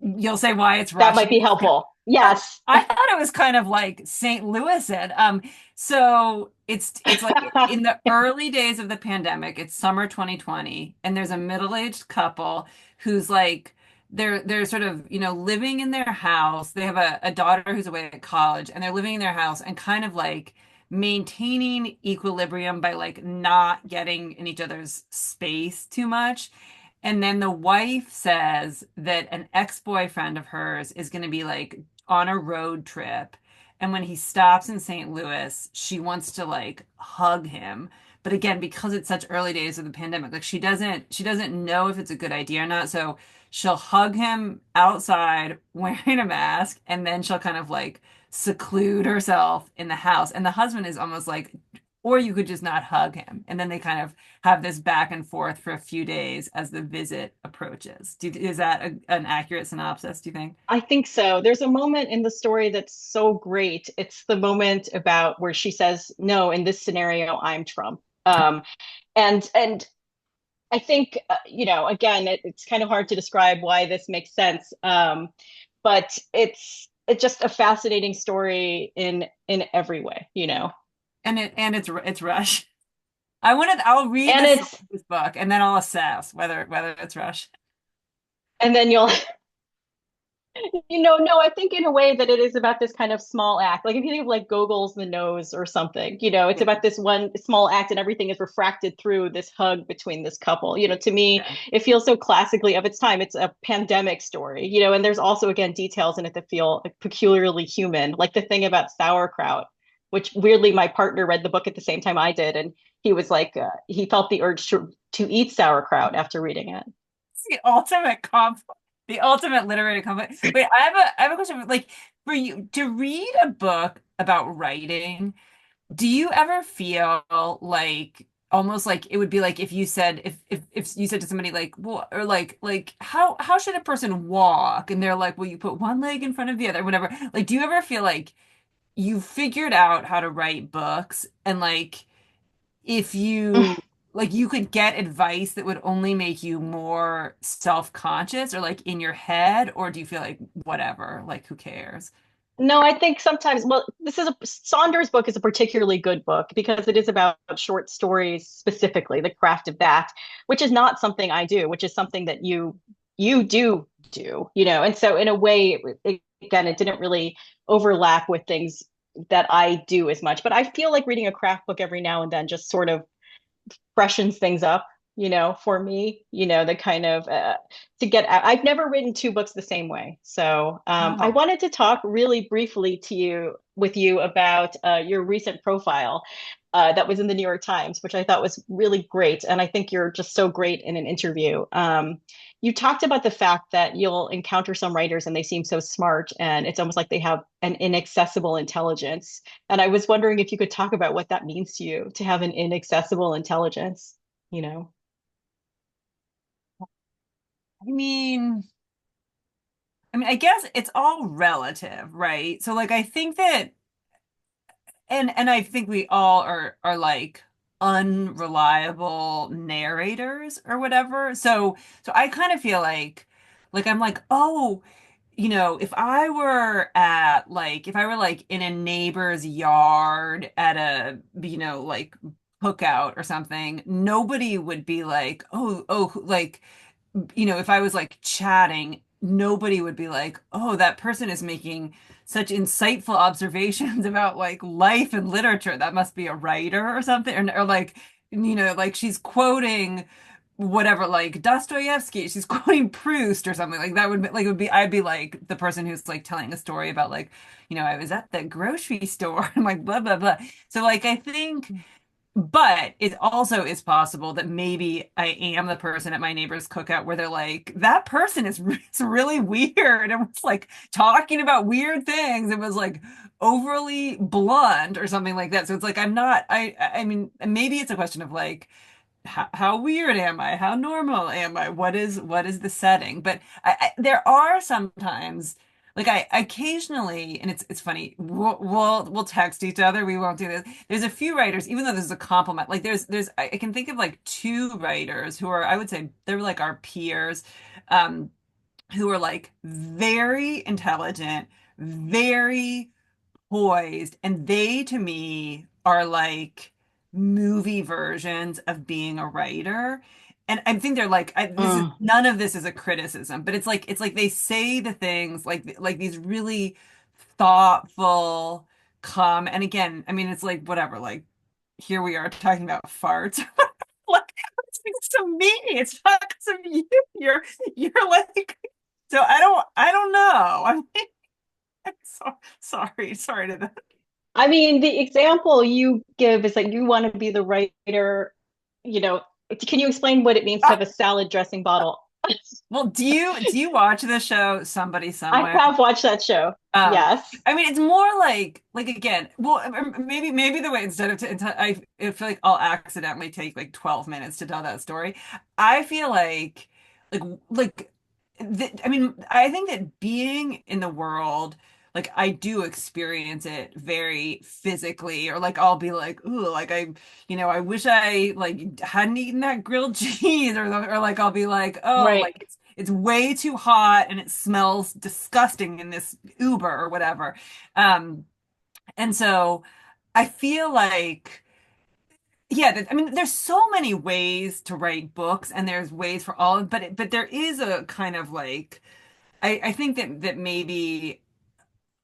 You'll say why it's that might Russian. be helpful. Oh, Yes. I thought it was kind of like St. Louis said. So it's like in the early days of the pandemic, it's summer 2020, and there's a middle-aged couple who's like they're sort of, living in their house. They have a daughter who's away at college, and they're living in their house and kind of like maintaining equilibrium by like not getting in each other's space too much. And then the wife says that an ex-boyfriend of hers is going to be like on a road trip. And when he stops in St. Louis, she wants to like hug him. But again, because it's such early days of the pandemic, like she doesn't know if it's a good idea or not. So she'll hug him outside wearing a mask, and then she'll kind of like seclude herself in the house. And the husband is almost like, or you could just not hug him. And then they kind of have this back and forth for a few days as the visit approaches. Is that an accurate synopsis, do you think? I think so. There's a moment in the story that's so great. It's the moment about where she says, "No, in this scenario, I'm Trump." And I think again, it's kind of hard to describe why this makes sense. But it's just a fascinating story in every way. And it's Rush. I'll read And this book and then I'll assess whether it's Rush. and then you'll no, I think in a way that it is about this kind of small act. Like if you think of like Gogol's The Nose or something, it's Yeah. about this one small act and everything is refracted through this hug between this couple. To me, Yeah. it feels so classically of its time. It's a pandemic story, and there's also again details in it that feel like peculiarly human, like the thing about sauerkraut, which weirdly my partner read the book at the same time I did, and he was like, he felt the urge to eat sauerkraut after reading it. It's the ultimate conflict, the ultimate literary conflict. Wait, I have a question. Like, for you to read a book about writing, do you ever feel like almost like it would be like if you said if you said to somebody like, well, or like how should a person walk? And they're like, well, you put one leg in front of the other, whatever. Like, do you ever feel like you figured out how to write books and like if you like you could get advice that would only make you more self-conscious or like in your head, or do you feel like whatever, like who cares? No, I think sometimes, well, this is a Saunders book is a particularly good book because it is about short stories specifically, the craft of that, which is not something I do, which is something that you do, you know. And so in a way, again, it didn't really overlap with things that I do as much. But I feel like reading a craft book every now and then just sort of freshens things up, you know, for me, you know, the kind of to get out. I've never written two books the same way. So I Oh, wanted to talk really briefly to you with you about your recent profile that was in the New York Times, which I thought was really great. And I think you're just so great in an interview. You talked about the fact that you'll encounter some writers and they seem so smart and it's almost like they have an inaccessible intelligence. And I was wondering if you could talk about what that means to you to have an inaccessible intelligence, you know? I mean, I guess it's all relative, right? So like I think that and I think we all are like unreliable narrators or whatever. So I kind of feel like I'm like, oh, if I were at like if I were like in a neighbor's yard at a, like cookout or something, nobody would be like, oh, like if I was like chatting, nobody would be like, oh, that person is making such insightful observations about like life and literature. That must be a writer or something. Or like, like she's quoting whatever, like Dostoevsky, she's quoting Proust or something. Like that would be, like, it would be, I'd be like the person who's like telling a story about like, I was at the grocery store and like blah, blah, blah. So like, I think but it also is possible that maybe I am the person at my neighbor's cookout where they're like, that person is it's really weird and was like talking about weird things. It was like overly blunt or something like that. So it's like I'm not. I mean, maybe it's a question of like how weird am I? How normal am I? What is the setting? But there are sometimes like I occasionally, and it's funny. We'll text each other. We won't do this. There's a few writers, even though this is a compliment. Like there's I can think of like two writers who are, I would say they're like our peers, um, who are like very intelligent, very poised, and they to me are like movie versions of being a writer. And I think they're like this is Mm. none of this is a criticism, but it's like they say the things like these really thoughtful, calm. And again, I mean, it's like whatever, like here we are talking about farts. Like it's to me, it's not because of you. You're like so I don't know. I'm sorry to that. I mean, the example you give is that you want to be the writer, you know, can you explain what it means to have a salad dressing bottle? Well, do you watch the show Somebody I Somewhere? have watched that show. Um, Yes. I mean, it's more like again, well, maybe the way I feel like I'll accidentally take like 12 minutes to tell that story. I feel like I mean, I think that being in the world, like I do experience it very physically, or like I'll be like, ooh, like I wish I like hadn't eaten that grilled cheese, or like I'll be like, oh, Right. like it's way too hot and it smells disgusting in this Uber or whatever. Um, and so I feel like, yeah, I mean, there's so many ways to write books, and there's ways for all, but there is a kind of like, I think that maybe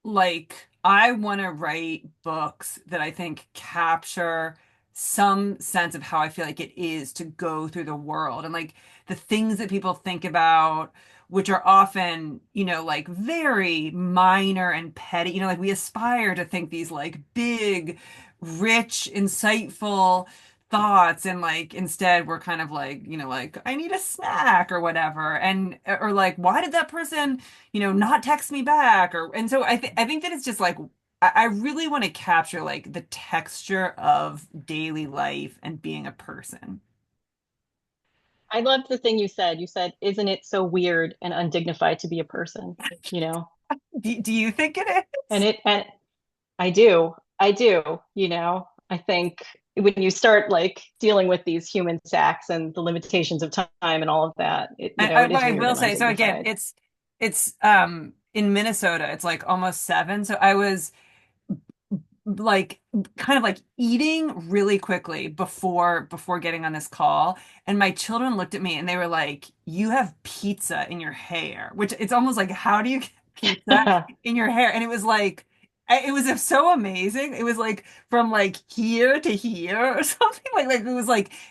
like I want to write books that I think capture some sense of how I feel like it is to go through the world and like the things that people think about, which are often, like very minor and petty. Like we aspire to think these like big, rich, insightful thoughts, and like instead we're kind of like, like I need a snack or whatever. And or like, why did that person not text me back, and so I think that it's just like I really want to capture like the texture of daily life and being a person. I loved the thing you said. You said, "Isn't it so weird and undignified to be a person?" You know? Do you think it is? And I do. I do, I think when you start like dealing with these human sacks and the limitations of time and all of that, I, it is I weird will and say, so again, undignified. it's in Minnesota, it's like almost 7. So I was like kind of like eating really quickly before getting on this call, and my children looked at me and they were like, "You have pizza in your hair," which it's almost like, how do you get pizza in your hair? And it was like it was so amazing. It was like from like here to here or something like it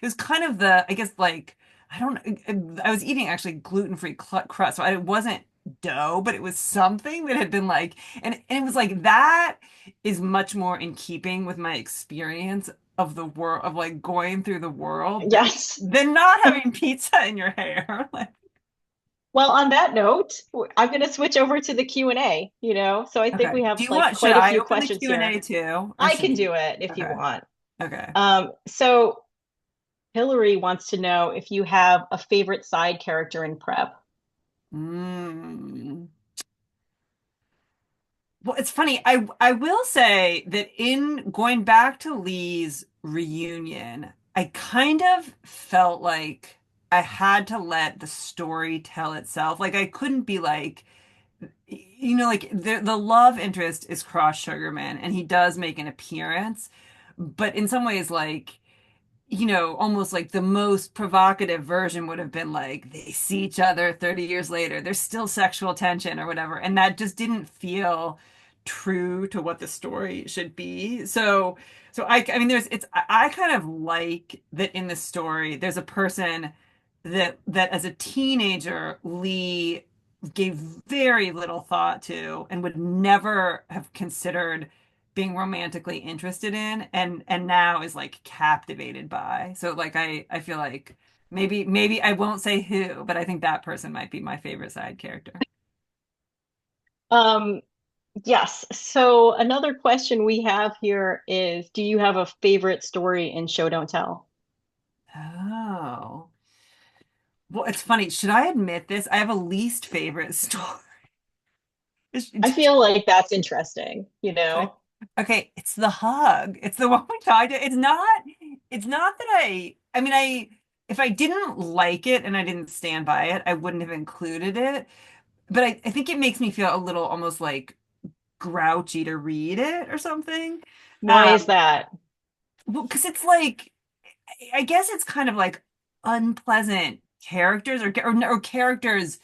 was kind of the, I guess, like, I don't, I was eating actually gluten-free crust, so it wasn't dough, but it was something that had been like, and it was like that is much more in keeping with my experience of the world, of like going through the world, Yes. than not having pizza in your hair. Like, Well, on that note, I'm going to switch over to the Q&A, So I think okay. we have Do you like want, should quite a I few open the questions Q&A here. too? Or I should can you? do it if you Okay. want. Okay. So Hillary wants to know if you have a favorite side character in prep. Mm. Well, it's funny. I will say that in going back to Lee's reunion, I kind of felt like I had to let the story tell itself. Like I couldn't be like, like the love interest is Cross Sugarman, and he does make an appearance, but in some ways, like, almost like the most provocative version would have been like they see each other 30 years later, there's still sexual tension or whatever, and that just didn't feel true to what the story should be. So I mean, I kind of like that in the story there's a person that as a teenager Lee gave very little thought to and would never have considered being romantically interested in, and now is like captivated by. So like I feel like maybe I won't say who, but I think that person might be my favorite side character. Um, yes. So another question we have here is, do you have a favorite story in Show Don't Tell? Oh. Well, it's funny. Should I admit this? I have a least favorite story. I feel like that's interesting, Okay, it's the hug. It's the one we talked to. It's not that I mean, if I didn't like it and I didn't stand by it, I wouldn't have included it. But I think it makes me feel a little almost like grouchy to read it or something. Why is Um, that? well, because it's like, I guess it's kind of like unpleasant characters or characters.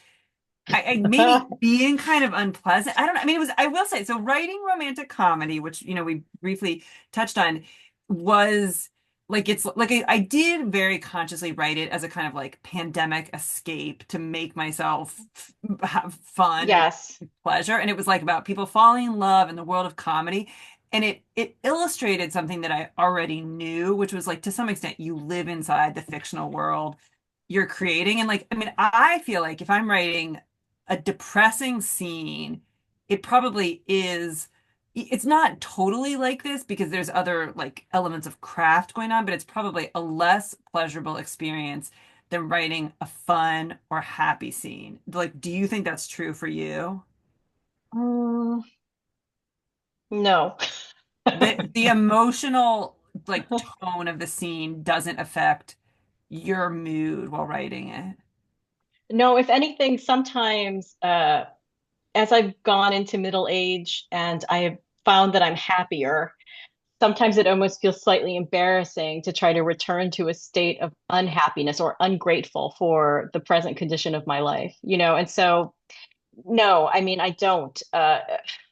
I maybe being kind of unpleasant. I don't know. I mean, I will say, so writing romantic comedy, which, we briefly touched on, was like, it's like I did very consciously write it as a kind of like pandemic escape to make myself have fun and Yes. pleasure. And it was like about people falling in love in the world of comedy. And it illustrated something that I already knew, which was like, to some extent, you live inside the fictional world you're creating. And like, I mean, I feel like if I'm writing a depressing scene, it probably is, it's not totally like this because there's other like elements of craft going on, but it's probably a less pleasurable experience than writing a fun or happy scene. Like, do you think that's true for you? Mm, no. The emotional like tone of the scene doesn't affect your mood while writing it. No, if anything, sometimes as I've gone into middle age and I have found that I'm happier, sometimes it almost feels slightly embarrassing to try to return to a state of unhappiness or ungrateful for the present condition of my life, And so, no, I mean, I don't.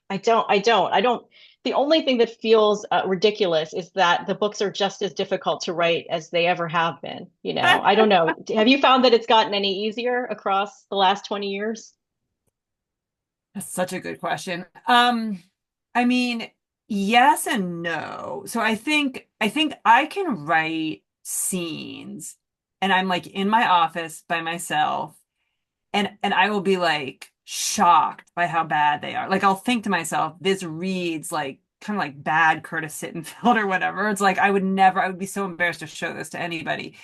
I don't. The only thing that feels ridiculous is that the books are just as difficult to write as they ever have been. I don't know. Have you found that it's gotten any easier across the last 20 years? That's such a good question. I mean, yes and no. So I think I can write scenes and I'm like in my office by myself and I will be like shocked by how bad they are. Like I'll think to myself, this reads like kind of like bad Curtis Sittenfeld or whatever. It's like I would be so embarrassed to show this to anybody.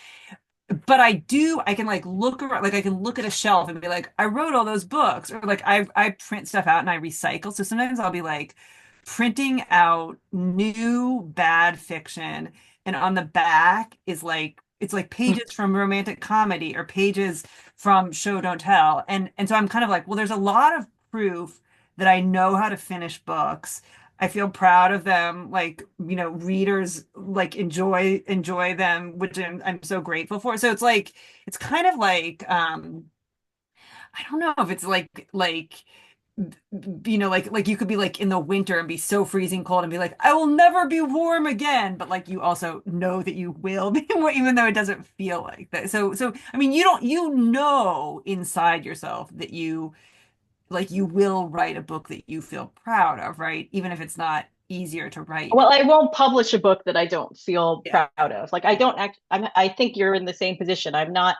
But I can like look around, like I can look at a shelf and be like, I wrote all those books, or like I print stuff out and I recycle. So sometimes I'll be like, printing out new bad fiction, and on the back is like it's like pages from romantic comedy or pages from show don't tell. And so I'm kind of like, well, there's a lot of proof that I know how to finish books. I feel proud of them. Like, readers like enjoy them, which I'm so grateful for. So it's like it's kind of like I don't know if it's like like you could be like in the winter and be so freezing cold and be like, I will never be warm again. But like you also know that you will be warm, even though it doesn't feel like that. So I mean, you know inside yourself that you will write a book that you feel proud of, right? Even if it's not easier to write. Well, I won't publish a book that I don't feel Yeah. proud of. Like I don't act, I think you're in the same position. I'm not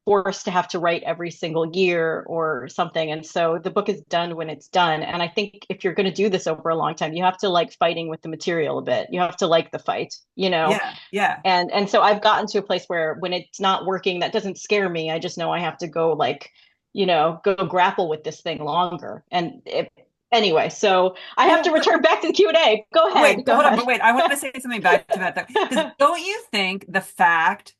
forced to have to write every single year or something. And so the book is done when it's done. And I think if you're going to do this over a long time, you have to like fighting with the material a bit. You have to like the fight, you know? Yeah. Yeah. And so I've gotten to a place where when it's not working, that doesn't scare me. I just know I have to go like, go grapple with this thing longer. Anyway, so I have to Well, return back to the Q&A. Go ahead. wait, Go hold on, ahead. but wait, I want to say something back to that though. Because don't you think the fact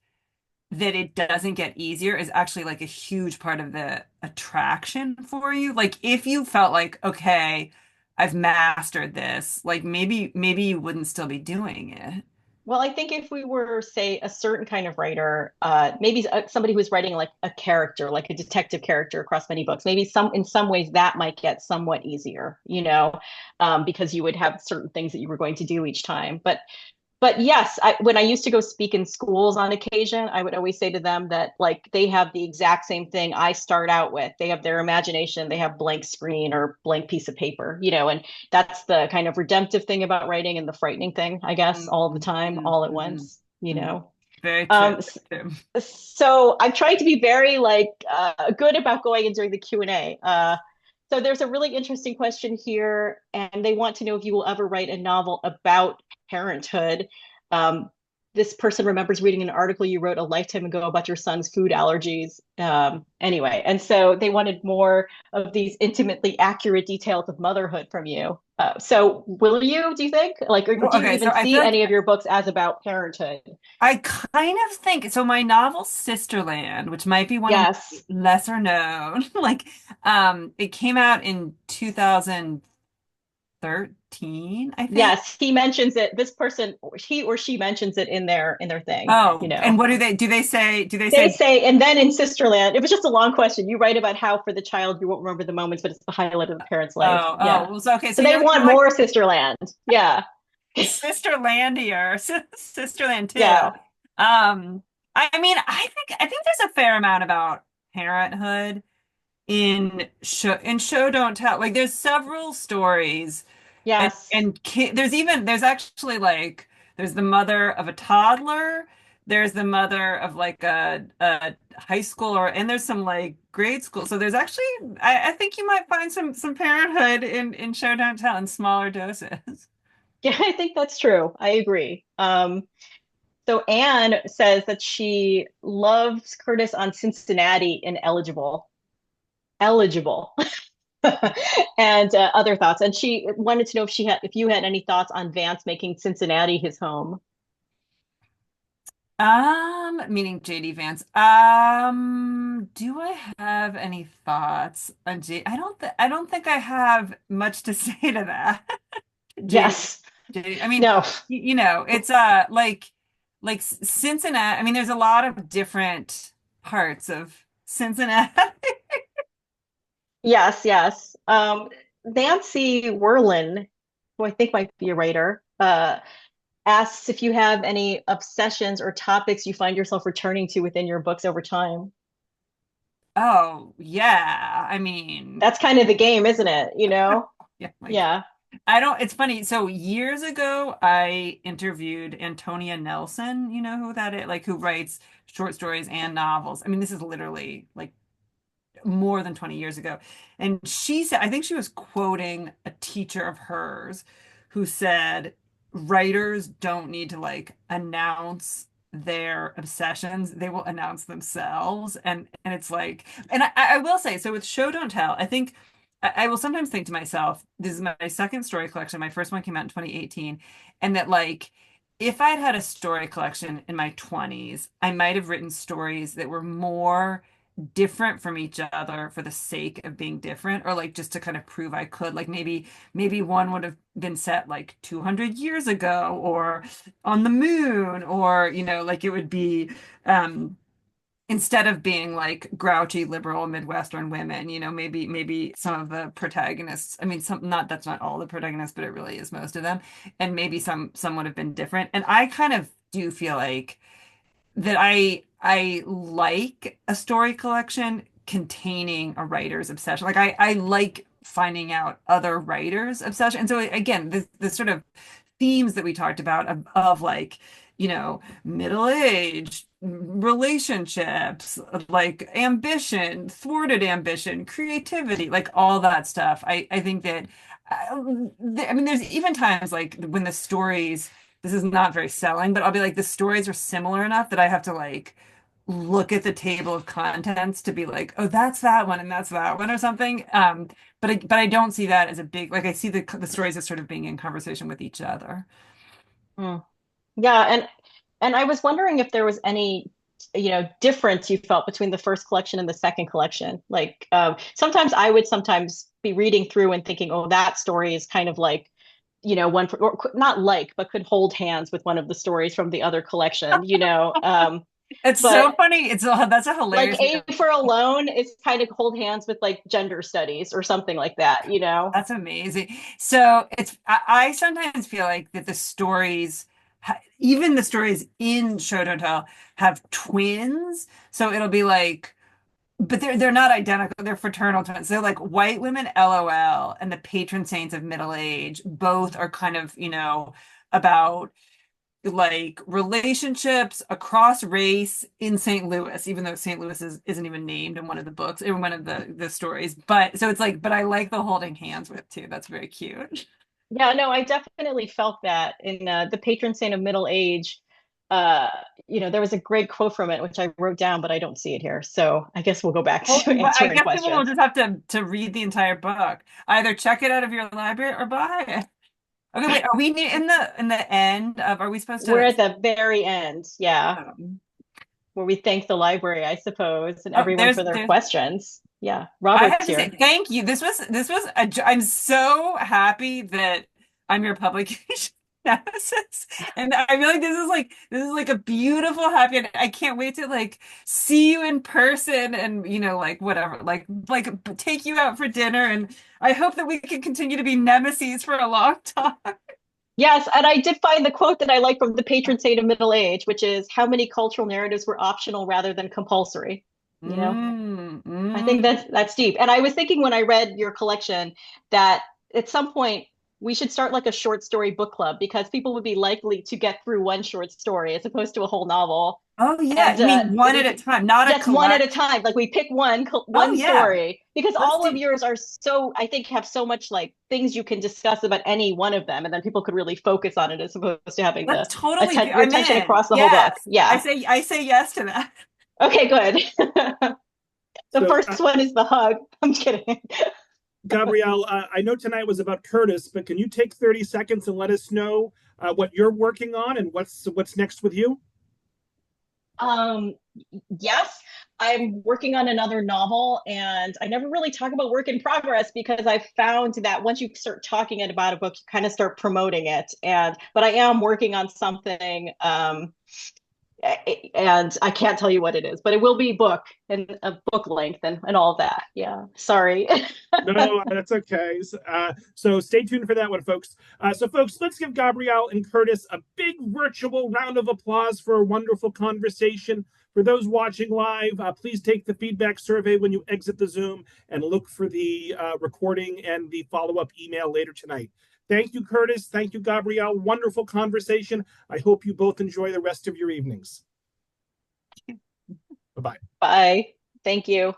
that it doesn't get easier is actually like a huge part of the attraction for you? Like if you felt like, okay, I've mastered this, like maybe you wouldn't still be doing it. Well, I think if we were, say, a certain kind of writer, maybe somebody who's writing like a character, like a detective character across many books, maybe in some ways that might get somewhat easier, because you would have certain things that you were going to do each time. But yes, when I used to go speak in schools on occasion, I would always say to them that like they have the exact same thing I start out with. They have their imagination, they have blank screen or blank piece of paper, and that's the kind of redemptive thing about writing and the frightening thing, I guess, all the Mhm, time, mhm, all at mhm, once. mhm. Very true. Um, Very true. so I'm trying to be very like good about going and doing the Q&A. So there's a really interesting question here, and they want to know if you will ever write a novel about parenthood. Um, this person remembers reading an article you wrote a lifetime ago about your son's food allergies. Anyway, and so they wanted more of these intimately accurate details of motherhood from you. So will you, do you think? Like, or Well, do you okay, so even I see feel any like of your books as about parenthood? I kind of think so. My novel Sisterland, which might be one of my Yes. lesser known, like it came out in 2013, I think. Yes, he mentions it. This person, he or she mentions it in their thing, Oh, and what do they They say, say, and then in Sisterland, it was just a long question. You write about how for the child you won't remember the moments, but it's the highlight of the parent's life. oh, Yeah. well, so okay, so So they you're want like more Sisterland. Yeah. Sisterlandier, Sisterland too. Yeah. I mean, I think there's a fair amount about parenthood in show don't tell. Like there's several stories and Yes. and there's actually like there's the mother of a toddler, there's the mother of like a high schooler, and there's some like grade school. So there's actually I think you might find some parenthood in show don't tell in smaller doses. Yeah, I think that's true. I agree. So Anne says that she loves Curtis on Cincinnati and Eligible. Eligible. And other thoughts. And she wanted to know if you had any thoughts on Vance making Cincinnati his home. Meaning JD Vance. Do I have any thoughts on I don't think I have much to say to that. JD, Yes. JD. I mean, No. it's like Cincinnati. I mean, there's a lot of different parts of Cincinnati. Yes, yes. Nancy Werlin, who I think might be a writer, asks if you have any obsessions or topics you find yourself returning to within your books over time. Oh, yeah. I mean, That's kind of the game, isn't it? yeah, like Yeah. I don't, it's funny. So years ago, I interviewed Antonia Nelson. You know who that is? Like who writes short stories and novels. I mean, this is literally like more than 20 years ago. And she said, I think she was quoting a teacher of hers who said, writers don't need to like announce their obsessions. They will announce themselves. And it's like, and I will say, so with Show Don't Tell, I think I will sometimes think to myself, this is my second story collection. My first one came out in 2018. And that like if I'd had a story collection in my 20s, I might have written stories that were more different from each other for the sake of being different, or like just to kind of prove I could. Like maybe one would have been set like 200 years ago or on the moon, or like it would be instead of being like grouchy liberal Midwestern women, maybe some of the protagonists, I mean, that's not all the protagonists, but it really is most of them. And maybe some would have been different. And I kind of do feel like that I like a story collection containing a writer's obsession. Like I like finding out other writers' obsession. And so again, the sort of themes that we talked about of like, middle age, relationships, like ambition, thwarted ambition, creativity, like all that stuff. I think that I mean, there's even times like when the stories, this is not very selling, but I'll be like, the stories are similar enough that I have to like look at the table of contents to be like, oh, that's that one and that's that one or something. But I don't see that as a big, like I see the stories as sort of being in conversation with each other. Mm. Yeah, and I was wondering if there was any, difference you felt between the first collection and the second collection. Like sometimes I would sometimes be reading through and thinking, oh, that story is kind of like, one or not like, but could hold hands with one of the stories from the other collection, It's so but funny. That's a like hilarious. A for Alone is kind of hold hands with like gender studies or something like that. That's amazing. So I sometimes feel like that the stories, even the stories in Show Don't Tell, have twins. So it'll be like, but they're not identical. They're fraternal twins. They're like white women, LOL, and the patron saints of middle age. Both are kind of, about like relationships across race in St. Louis, even though St. Louis isn't even named in one of the books, in one of the stories. But so it's like, but I like the holding hands with too. That's very cute. Yeah, no, I definitely felt that in the patron saint of middle age. Uh, there was a great quote from it, which I wrote down, but I don't see it here. So I guess we'll go back Well, to I answering guess people will questions. just have to read the entire book. Either check it out of your library or buy it. Okay, wait, are we in the end of, are we supposed We're to at the very end, yeah, um, where we thank the library, I suppose, and oh, everyone for their there's questions. Yeah, I Robert's have to say here. thank you. This was I'm so happy that I'm your publication nemesis. And I feel like this is like a beautiful happy, and I can't wait to like see you in person and like whatever, like take you out for dinner, and I hope that we can continue to be nemesis for a long time. Yes, and I did find the quote that I like from the patron saint of middle age, which is how many cultural narratives were optional rather than compulsory. You know, Mm, I think mm. that's deep. And I was thinking when I read your collection that at some point we should start like a short story book club because people would be likely to get through one short story as opposed to a whole novel. Oh yeah, And you mean one at we a could, time, not a yes, one at a collect. time. Like we pick one Oh one yeah, story because let's all of do. yours are so I think have so much like things you can discuss about any one of them, and then people could really focus on it as opposed to having Let's the totally do. your I'm attention in. across the whole book. Yes, I Yeah. say I say yes to that. Okay, good. The So, first one is the hug. I'm kidding. Gabrielle, I know tonight was about Curtis, but can you take 30 seconds and let us know what you're working on and what's next with you? Um, yes, I'm working on another novel, and I never really talk about work in progress because I've found that once you start talking about a book, you kind of start promoting it. But I am working on something, and I can't tell you what it is, but it will be book and a book length and all that. Yeah, sorry. No, that's okay. So stay tuned for that one, folks. Folks, let's give Gabrielle and Curtis a big virtual round of applause for a wonderful conversation. For those watching live, please take the feedback survey when you exit the Zoom and look for the recording and the follow-up email later tonight. Thank you, Curtis. Thank you, Gabrielle. Wonderful conversation. I hope you both enjoy the rest of your evenings. Bye-bye. Bye. Thank you.